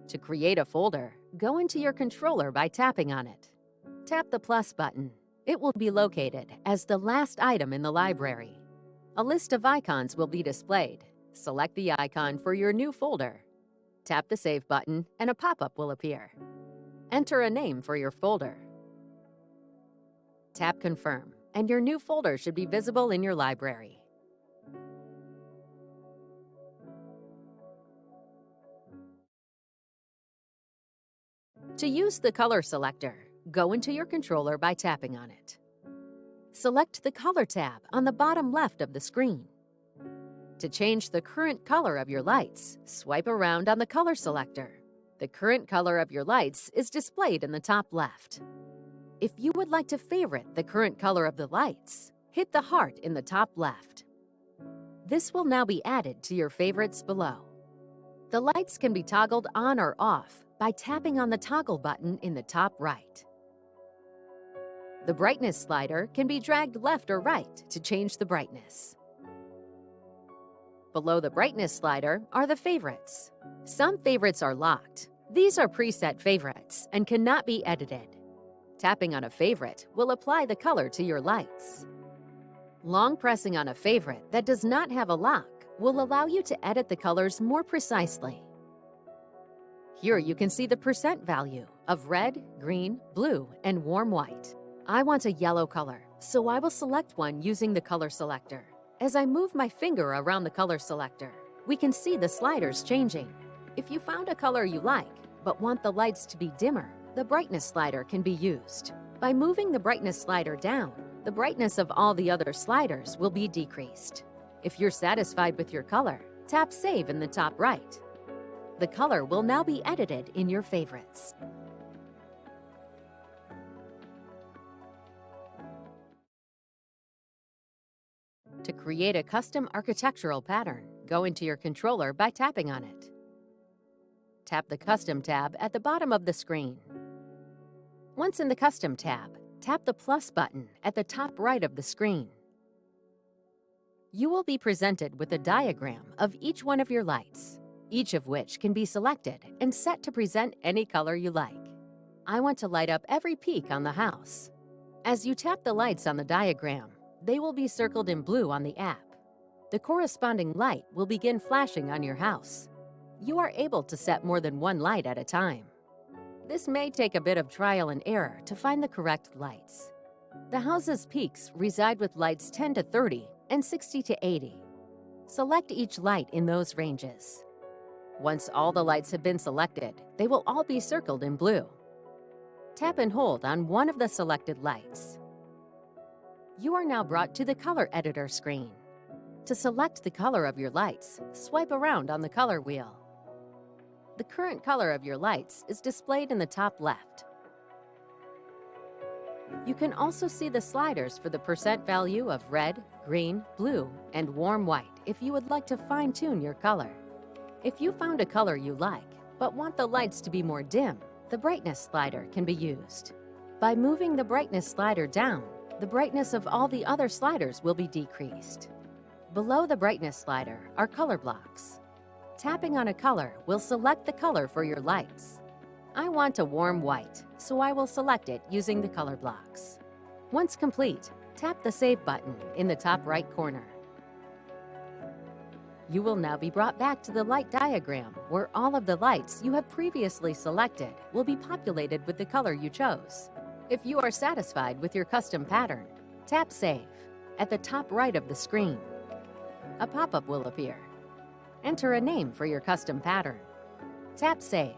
To create a folder, go into your controller by tapping on it. Tap the plus button. It will be located as the last item in the library. A list of icons will be displayed. Select the icon for your new folder. Tap the Save button and a pop-up will appear. Enter a name for your folder. Tap Confirm, and your new folder should be visible in your library. To use the color selector, go into your controller by tapping on it. Select the Color tab on the bottom left of the screen. To change the current color of your lights, swipe around on the color selector. The current color of your lights is displayed in the top left. If you would like to favorite the current color of the lights, hit the heart in the top left. This will now be added to your favorites below. The lights can be toggled on or off by tapping on the toggle button in the top right. The brightness slider can be dragged left or right to change the brightness. Below the brightness slider are the favorites. Some favorites are locked. These are preset favorites and cannot be edited. Tapping on a favorite will apply the color to your lights. Long pressing on a favorite that does not have a lock will allow you to edit the colors more precisely. Here you can see the percent value of red, green, blue, and warm white. I want a yellow color, so I will select one using the color selector. As I move my finger around the color selector, we can see the sliders changing. If you found a color you like, but want the lights to be dimmer, the brightness slider can be used. By moving the brightness slider down, the brightness of all the other sliders will be decreased. If you're satisfied with your color, tap Save in the top right. The color will now be edited in your favorites. To create a custom architectural pattern, go into your controller by tapping on it. Tap the Custom tab at the bottom of the screen. Once in the Custom tab, tap the plus button at the top right of the screen. You will be presented with a diagram of each one of your lights, each of which can be selected and set to present any color you like. I want to light up every peak on the house. As you tap the lights on the diagram, they will be circled in blue on the app. The corresponding light will begin flashing on your house. You are able to set more than one light at a time. This may take a bit of trial and error to find the correct lights. The house's peaks reside with lights 10 to 30 and 60 to 80. Select each light in those ranges. Once all the lights have been selected, they will all be circled in blue. Tap and hold on one of the selected lights. You are now brought to the color editor screen. To select the color of your lights, swipe around on the color wheel. The current color of your lights is displayed in the top left. You can also see the sliders for the percent value of red, green, blue, and warm white if you would like to fine-tune your color. If you found a color you like, but want the lights to be more dim, the brightness slider can be used. By moving the brightness slider down, the brightness of all the other sliders will be decreased. Below the brightness slider are color blocks. Tapping on a color will select the color for your lights. I want a warm white, so I will select it using the color blocks. Once complete, tap the Save button in the top right corner. You will now be brought back to the light diagram where all of the lights you have previously selected will be populated with the color you chose. If you are satisfied with your custom pattern, tap Save at the top right of the screen. A pop-up will appear. Enter a name for your custom pattern. Tap Save.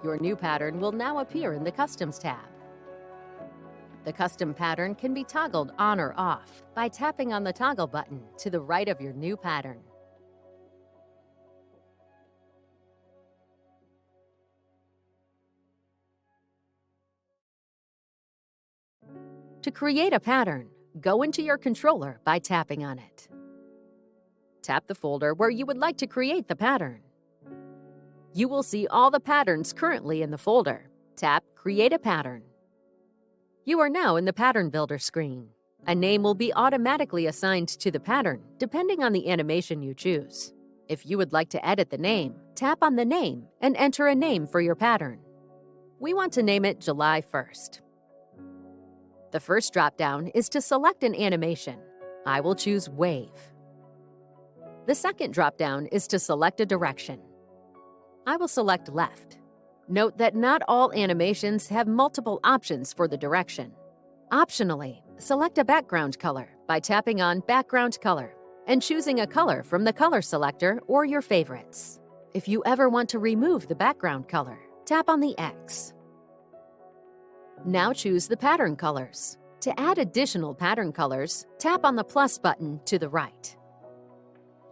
Your new pattern will now appear in the Customs tab. The custom pattern can be toggled on or off by tapping on the toggle button to the right of your new pattern. To create a pattern, go into your controller by tapping on it. Tap the folder where you would like to create the pattern. You will see all the patterns currently in the folder. Tap Create a Pattern. You are now in the Pattern Builder screen. A name will be automatically assigned to the pattern depending on the animation you choose. If you would like to edit the name, tap on the name and enter a name for your pattern. We want to name it July 1st. The first drop-down is to select an animation. I will choose Wave. The second drop-down is to select a direction. I will select Left. Note that not all animations have multiple options for the direction. Optionally, select a background color by tapping on Background Color and choosing a color from the color selector or your favorites. If you ever want to remove the background color, tap on the X. Now choose the pattern colors. To add additional pattern colors, tap on the plus button to the right.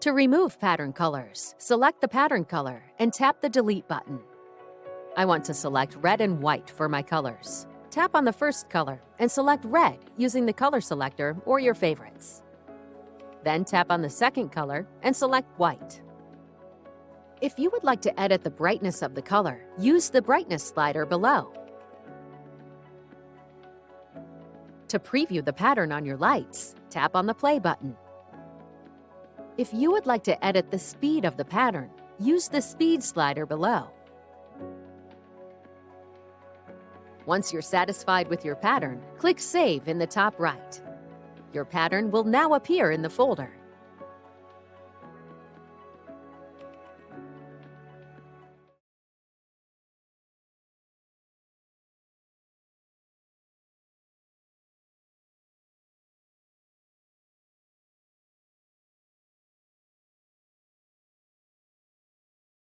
To remove pattern colors, select the pattern color and tap the Delete button. I want to select red and white for my colors. Tap on the first color and select red using the color selector or your favorites. Then tap on the second color and select white. If you would like to edit the brightness of the color, use the brightness slider below. To preview the pattern on your lights, tap on the play button. If you would like to edit the speed of the pattern, use the speed slider below. Once you're satisfied with your pattern, click Save in the top right. Your pattern will now appear in the folder.